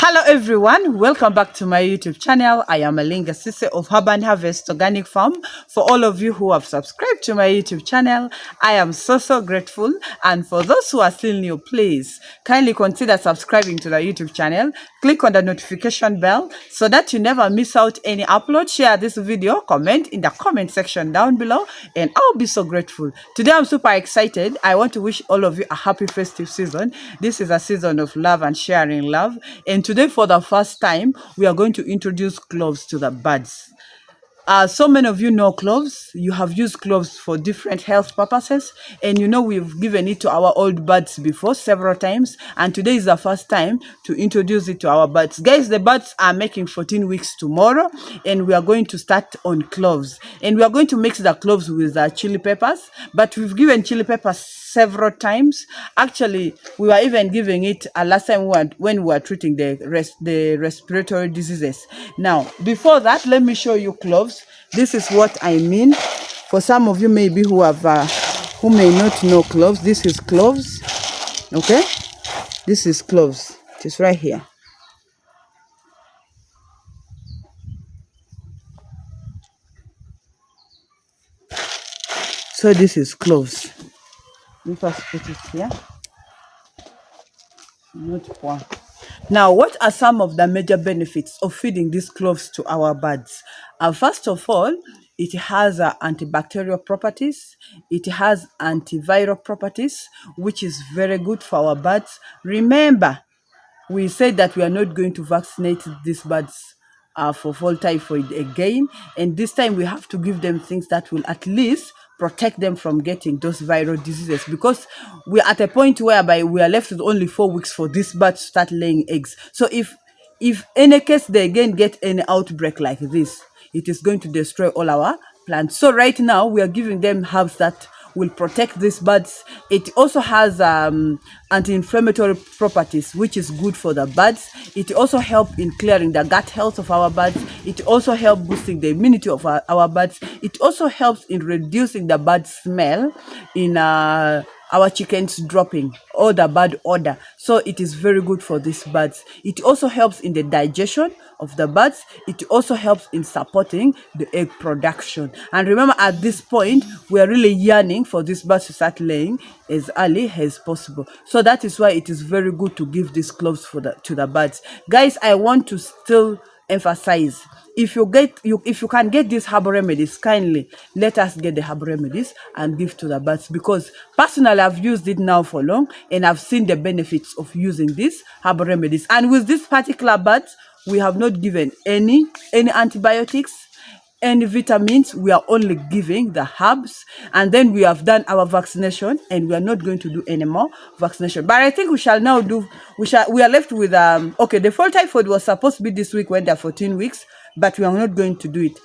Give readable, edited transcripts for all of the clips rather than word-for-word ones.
Hello everyone, welcome back to my YouTube channel. I am Alinga Sise of Herb and Harvest Organic Farm. For all of you who have subscribed to my YouTube channel, I am so grateful. And for those who are still new, please kindly consider subscribing to the YouTube channel. Click on the notification bell so that you never miss out any upload. Share this video, comment in the comment section down below, and I'll be so grateful. Today I'm super excited. I want to wish all of you a happy festive season. This is a season of love and sharing love. And today, for the first time, we are going to introduce cloves to the birds. So many of you know cloves. You have used cloves for different health purposes, and you know we've given it to our old birds before several times, and today is the first time to introduce it to our birds. Guys, the birds are making 14 weeks tomorrow, and we are going to start on cloves, and we are going to mix the cloves with chili peppers, but we've given chili peppers several times. Actually, we were even giving it last time when we were treating the respiratory diseases. Now, before that, let me show you cloves. This is what I mean. For some of you maybe who may not know cloves, this is cloves. Okay, this is cloves. It is right here. So this is cloves. Let me first put it here. Not one. Now, what are some of the major benefits of feeding these cloves to our birds? First of all, it has antibacterial properties. It has antiviral properties, which is very good for our birds. Remember, we said that we are not going to vaccinate these birds for fall typhoid again, and this time we have to give them things that will at least protect them from getting those viral diseases, because we're at a point whereby we are left with only 4 weeks for these birds to start laying eggs. So if any case they again get any outbreak like this, it is going to destroy all our plants. So right now we are giving them herbs that will protect these birds. It also has anti-inflammatory properties, which is good for the birds. It also helps in clearing the gut health of our birds. It also helps boosting the immunity of our birds. It also helps in reducing the bad smell in our chickens dropping or the bad odor. So it is very good for these birds. It also helps in the digestion of the birds. It also helps in supporting the egg production. And remember, at this point, we are really yearning for these birds to start laying as early as possible. So that is why it is very good to give these cloves to the birds. Guys, I want to still emphasize, if you can get these herbal remedies, kindly let us get the herbal remedies and give to the birds, because personally I've used it now for long and I've seen the benefits of using these herbal remedies. And with this particular birds, we have not given any antibiotics, any vitamins. We are only giving the herbs, and then we have done our vaccination, and we are not going to do any more vaccination. But I think we shall now do, we are left with okay, the fall typhoid was supposed to be this week when they're 14 weeks, but we are not going to do it.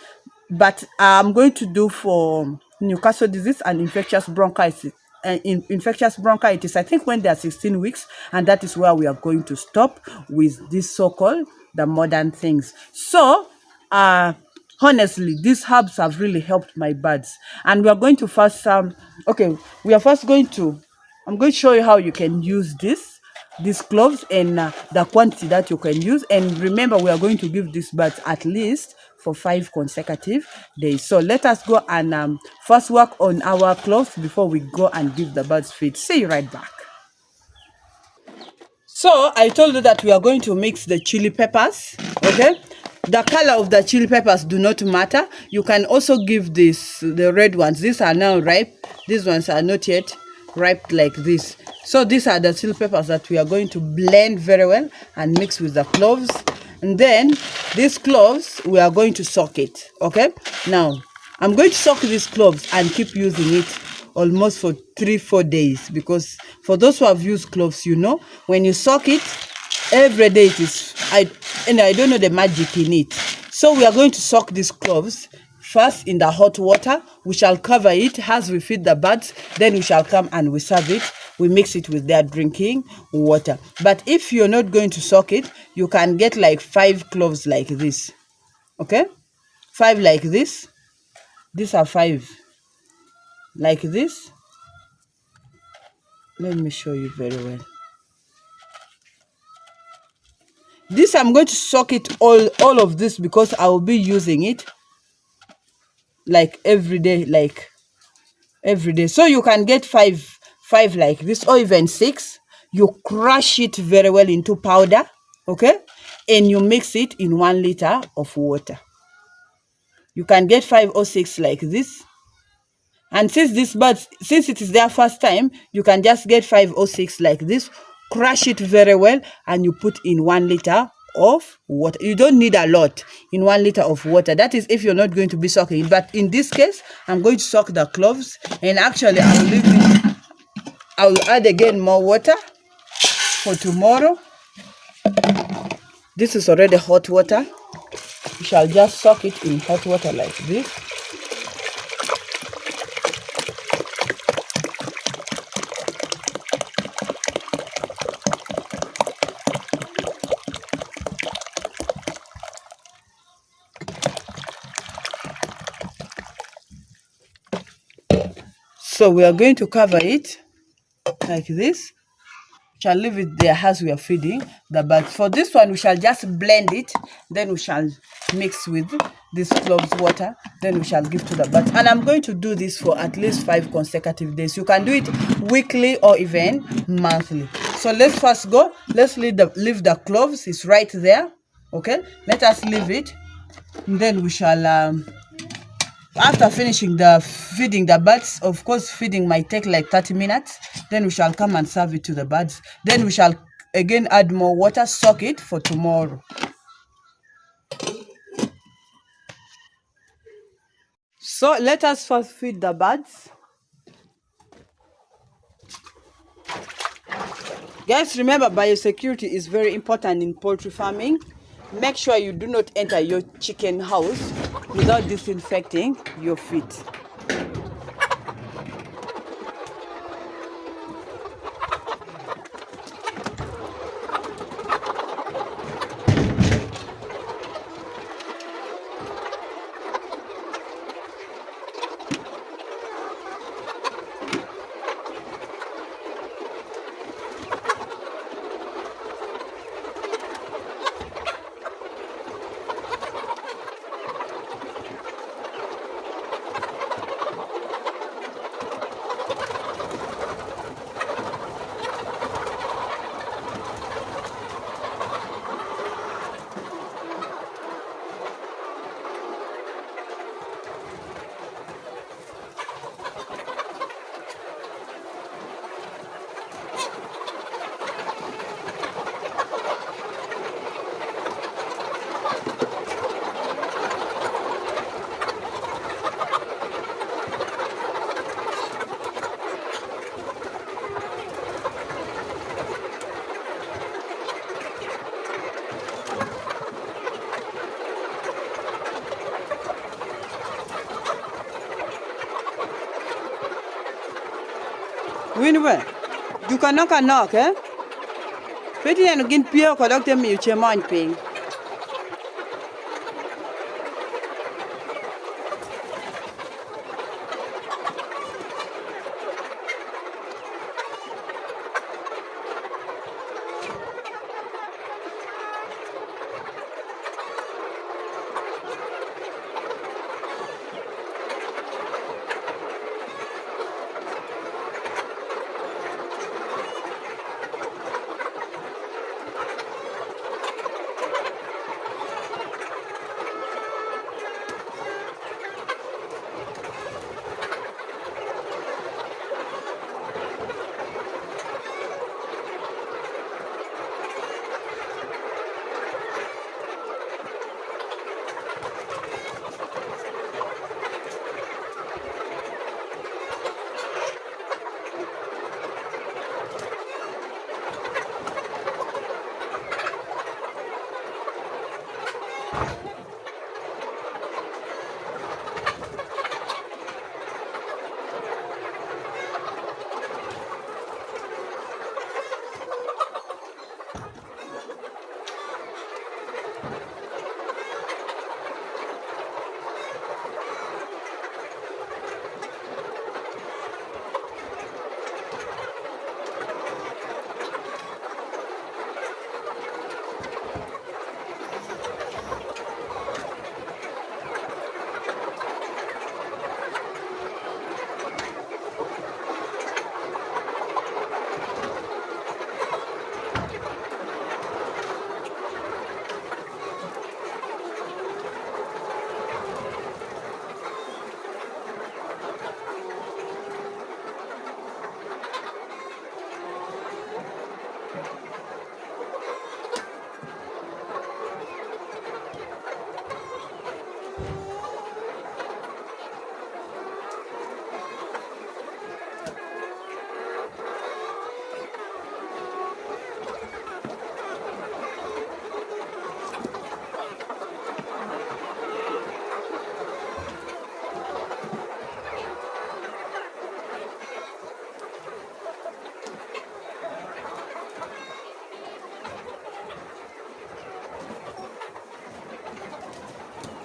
But I'm going to do for Newcastle disease and infectious bronchitis. Infectious bronchitis, I think when they are 16 weeks, and that is where we are going to stop with this so-called the modern things. So honestly, these herbs have really helped my birds, and we are going to first okay, we are first going to, I'm going to show you how you can use these cloves, and the quantity that you can use. And remember, we are going to give these birds at least for 5 consecutive days. So let us go and first work on our cloves before we go and give the birds feed. See you right back. So I told you that we are going to mix the chili peppers. Okay, the color of the chili peppers do not matter. You can also give the red ones. These are now ripe. These ones are not yet ripe like this. So these are the chili peppers that we are going to blend very well and mix with the cloves. And then these cloves, we are going to soak it. Okay, now I'm going to soak these cloves and keep using it almost for 3-4 days, because for those who have used cloves, you know, when you soak it every day, it is, I don't know the magic in it. So we are going to soak these cloves first in the hot water. We shall cover it as we feed the birds, then we shall come and we serve it. We mix it with their drinking water. But if you're not going to soak it, you can get like 5 cloves like this. Okay, 5 like this. These are 5 like this. Let me show you very well. This I'm going to soak it all of this because I will be using it like every day. So you can get five like this, or even six. You crush it very well into powder, okay, and you mix it in 1 liter of water. You can get 5 or 6 like this. And since it is their first time, you can just get 5 or 6 like this, crush it very well, and you put in 1 liter of water. You don't need a lot in 1 liter of water. That is if you're not going to be soaking. But in this case, I'm going to soak the cloves, and actually I'll add again more water for tomorrow. This is already hot water. You shall just soak it in hot water like this. So we are going to cover it like this. Shall leave it there as we are feeding the birds. For this one, we shall just blend it. Then we shall mix with this cloves water. Then we shall give to the birds. And I'm going to do this for at least 5 consecutive days. You can do it weekly or even monthly. So let's first go. Let's leave the cloves. It's right there. Okay. Let us leave it. And then we shall after finishing the feeding the birds, of course feeding might take like 30 minutes, then we shall come and serve it to the birds. Then we shall again add more water, soak it for tomorrow. So let us first feed the birds. Guys, remember biosecurity is very important in poultry farming. Make sure you do not enter your chicken house without disinfecting your feet. Winwe, you can knock, eh? Peti and again peer conduct them you chairman paying.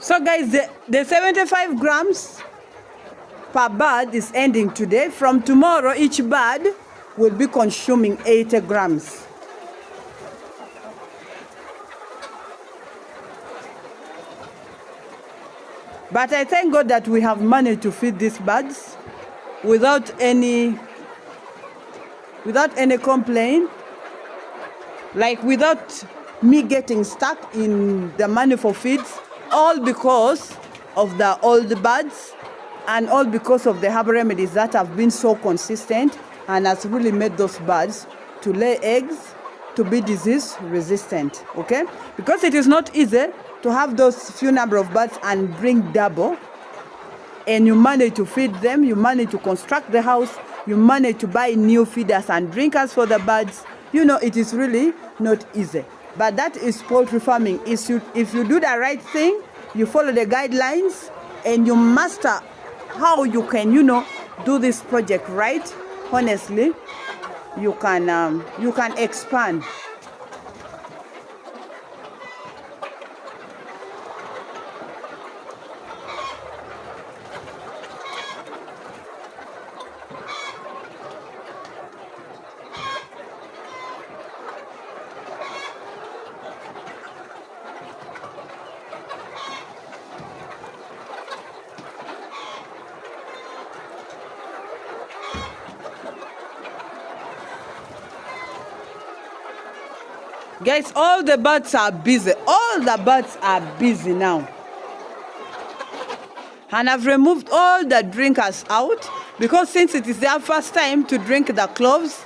So guys, the 75 grams per bird is ending today. From tomorrow, each bird will be consuming 80 grams. But I thank God that we have managed to feed these birds without any complaint, like without me getting stuck in the money for feeds, all because of the old birds and all because of the herbal remedies that have been so consistent and has really made those birds to lay eggs, to be disease resistant, okay? Because it is not easy to have those few number of birds and bring double, and you manage to feed them, you manage to construct the house, you manage to buy new feeders and drinkers for the birds. You know, it is really not easy. But that is poultry farming. If you do the right thing, you follow the guidelines, and you master how you can, you know, do this project right, honestly, you can expand. Guys, all the birds are busy. All the birds are busy now. And I've removed all the drinkers out because since it is their first time to drink the cloves,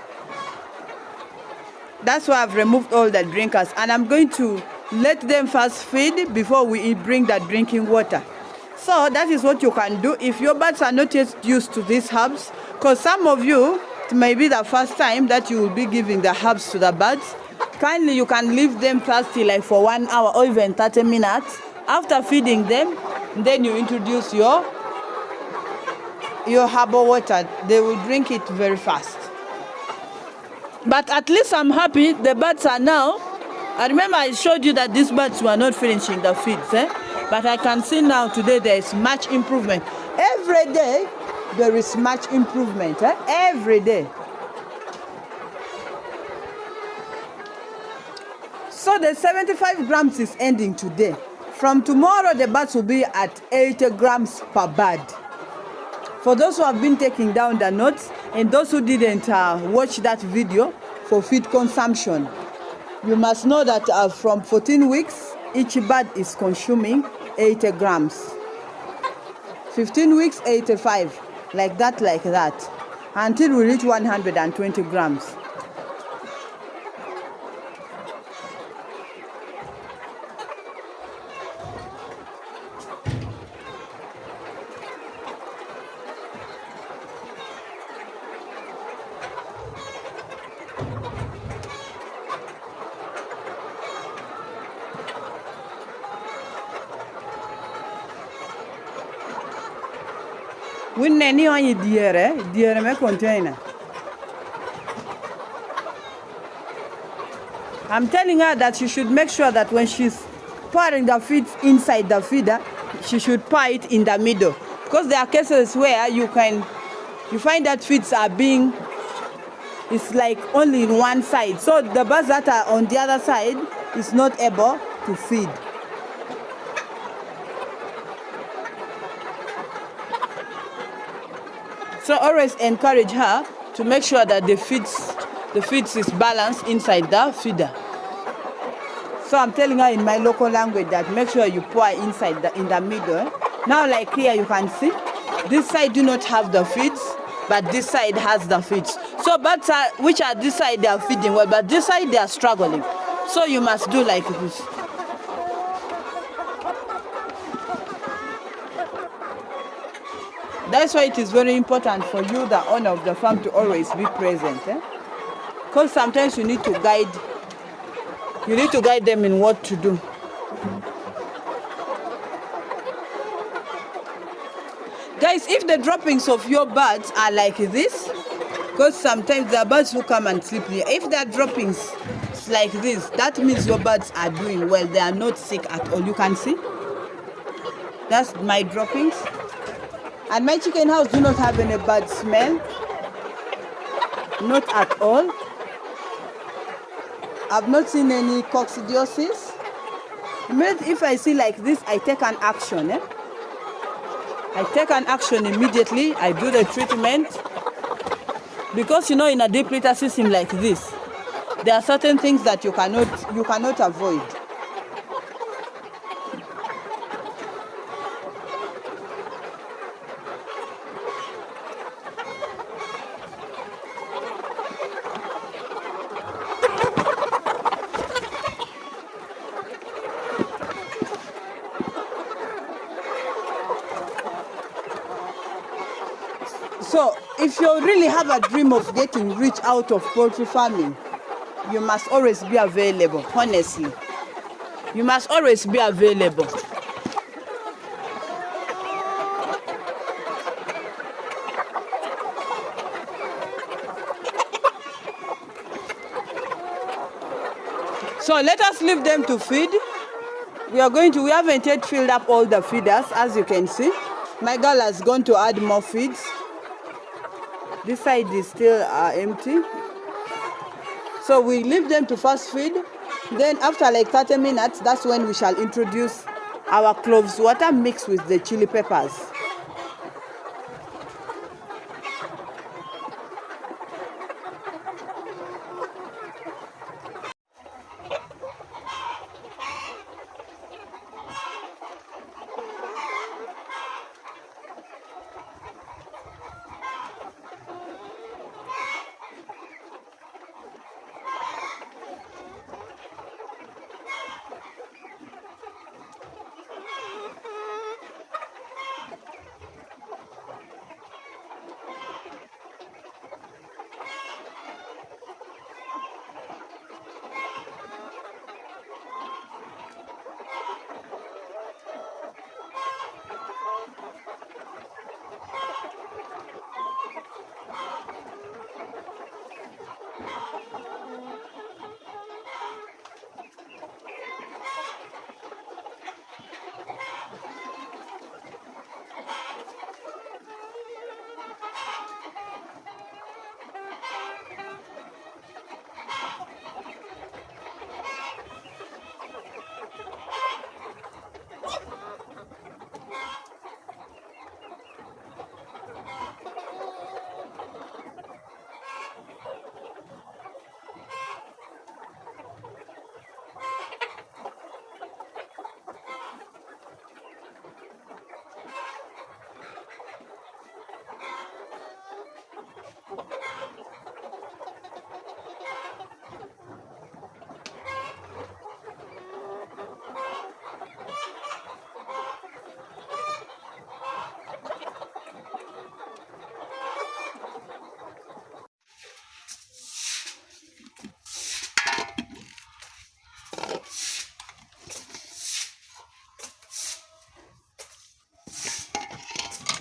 that's why I've removed all the drinkers. And I'm going to let them first feed before we bring the drinking water. So that is what you can do if your birds are not yet used to these herbs. Because some of you, it may be the first time that you will be giving the herbs to the birds. Kindly, you can leave them thirsty like for 1 hour or even 30 minutes. After feeding them, then you introduce your herbal water. They will drink it very fast. But at least I'm happy the birds are now. I remember I showed you that these birds were not finishing the feeds. But I can see now today there is much improvement. Every day there is much improvement. Every day. So the 75 grams is ending today. From tomorrow, the birds will be at 80 grams per bird. For those who have been taking down the notes and those who didn't watch that video for feed consumption, you must know that from 14 weeks, each bird is consuming 80 grams. 15 weeks, 85, like that, until we reach 120 grams. When any on your dear me container. I'm telling her that she should make sure that when she's pouring the feed inside the feeder, she should pour it in the middle. Because there are cases where you find that feeds are being, it's like only in one side. So the birds that are on the other side is not able to feed. So always encourage her to make sure that the feeds is balanced inside the feeder. So I'm telling her in my local language that make sure you pour inside in the middle. Now like here you can see, this side do not have the feeds, but this side has the feeds. So birds which are this side they are feeding well, but this side they are struggling. So you must do like this. That's why it is very important for you, the owner of the farm, to always be present. Because sometimes you need to guide them in what to do. Guys, if the droppings of your birds are like this, because sometimes there are birds who come and sleep here. If there are droppings like this, that means your birds are doing well. They are not sick at all. You can see. That's my droppings. And my chicken house do not have any bad smell. Not at all. I've not seen any coccidiosis. If I see like this, I take an action. I take an action immediately. I do the treatment. Because in a deep litter system like this, there are certain things that you cannot avoid. So if you really have a dream of getting rich out of poultry farming, you must always be available, honestly. You must always be available. So let us leave them to feed. We haven't yet filled up all the feeders, as you can see. My girl has gone to add more feeds. This side is still empty. So we leave them to first feed. Then after like 30 minutes, that's when we shall introduce our cloves water mixed with the chili peppers.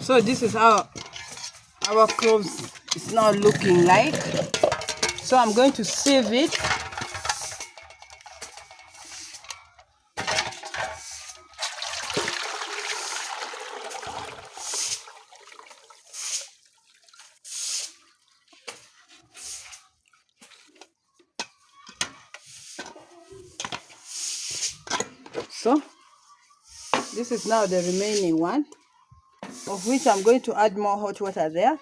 So this is how our cloves is now looking like. So I'm going to save it. So this is now the remaining one, of which I'm going to add more hot water there.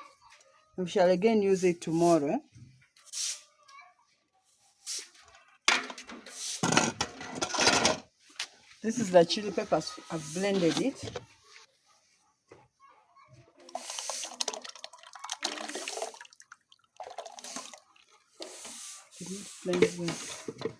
We shall again use it tomorrow. This is the chili peppers. I've blended it. Blend it.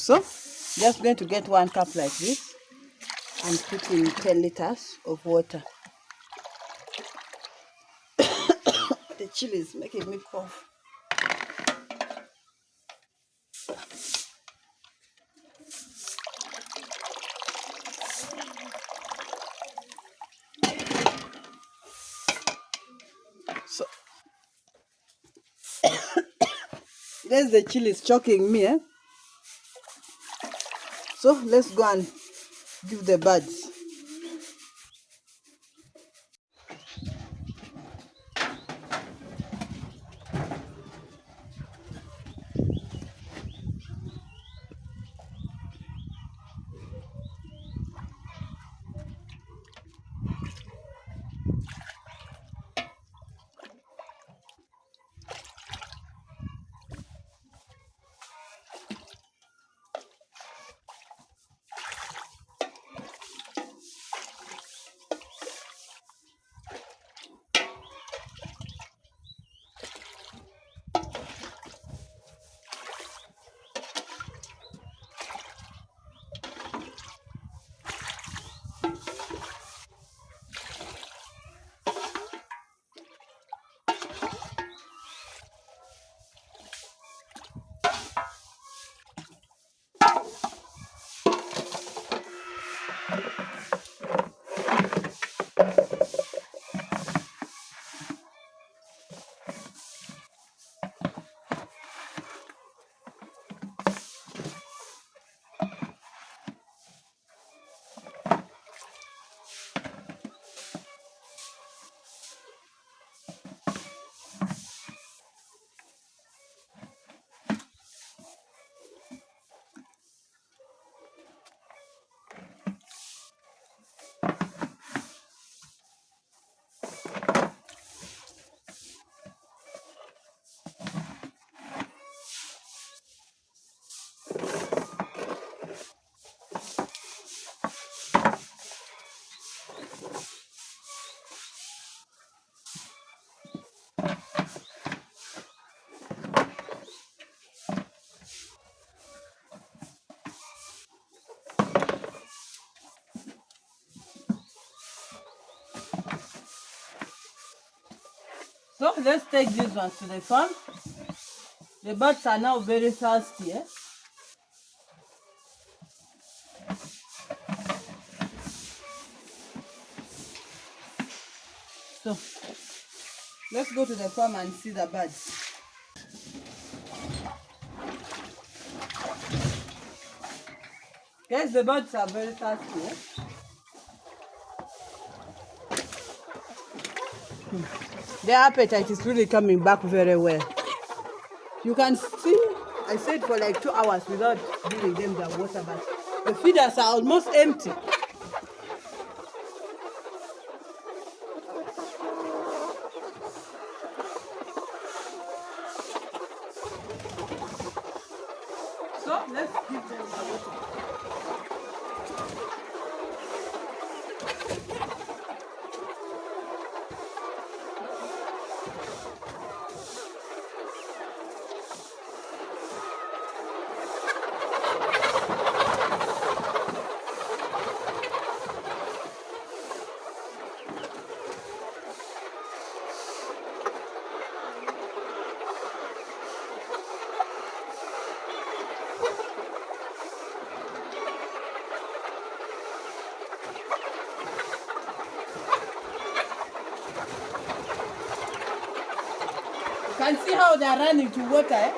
So just going to get 1 cup like this and put in 10 liters of water. The chili is making me cough. So there's the chili is choking me. So let's go and give the birds. So let's take these ones to the farm. The birds are now very thirsty. So let's go to the farm and see the birds. Guys, the birds are very thirsty. Their appetite is really coming back very well. You can see, I said for like 2 hours without giving them the water, but the feeders are almost empty. So let's give them the water. You can see how they are running to water.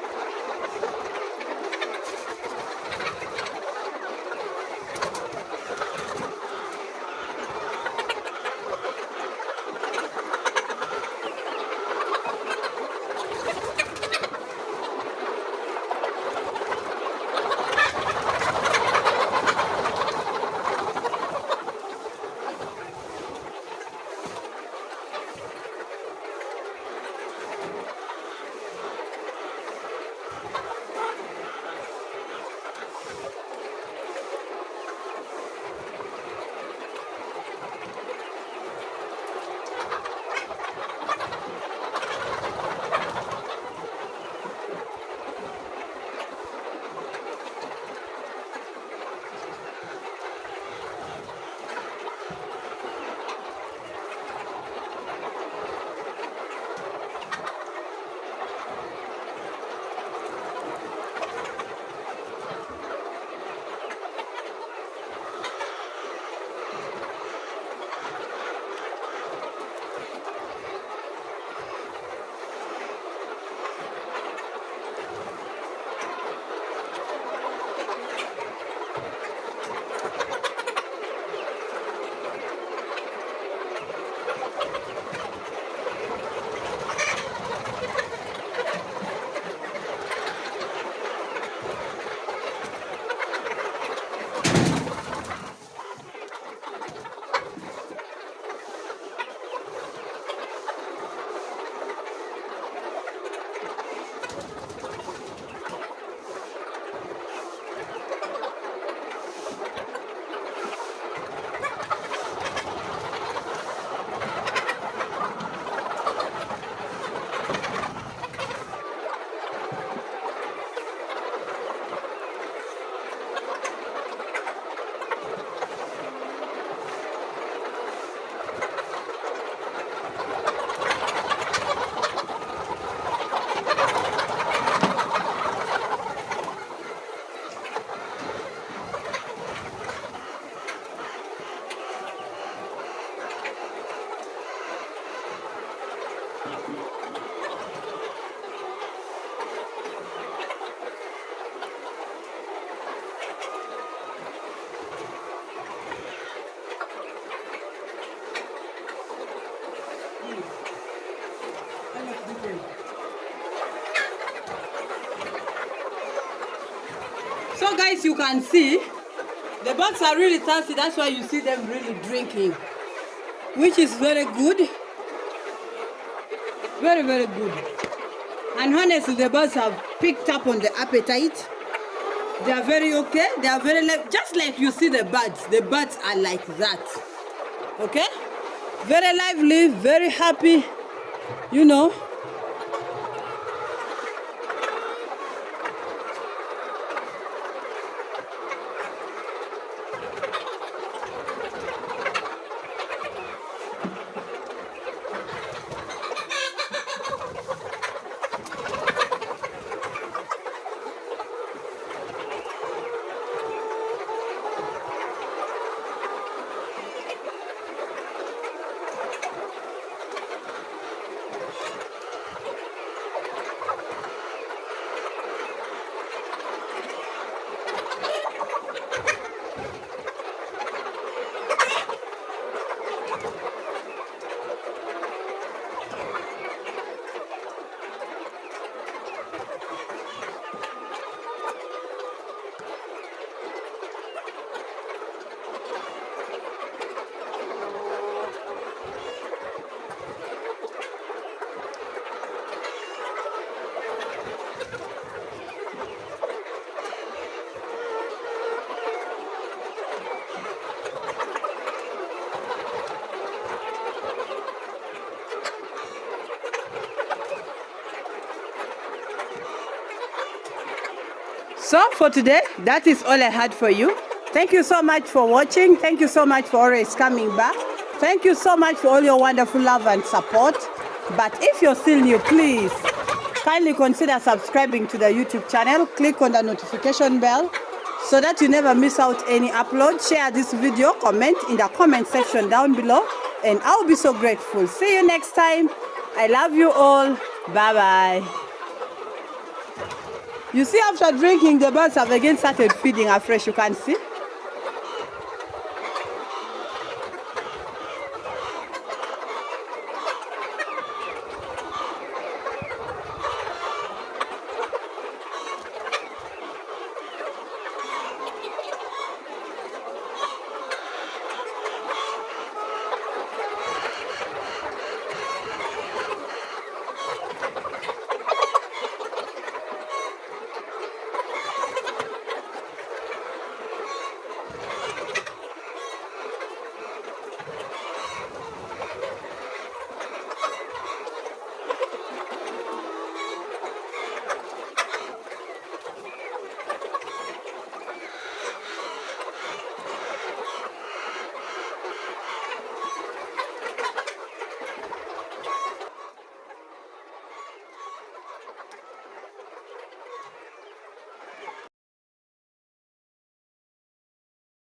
So guys, you can see the birds are really thirsty. That's why you see them really drinking, which is very good. Very, very good. And honestly, the birds have picked up on the appetite. They are very okay. They are very just like you see the birds. The birds are like that. Okay? Very lively, very happy, you know. So for today, that is all I had for you. Thank you so much for watching. Thank you so much for always coming back. Thank you so much for all your wonderful love and support. But if you're still new, please kindly consider subscribing to the YouTube channel. Click on the notification bell so that you never miss out any upload. Share this video, comment in the comment section down below, and I'll be so grateful. See you next time. I love you all. Bye-bye. You see, after drinking, the birds have again started feeding afresh, you can see.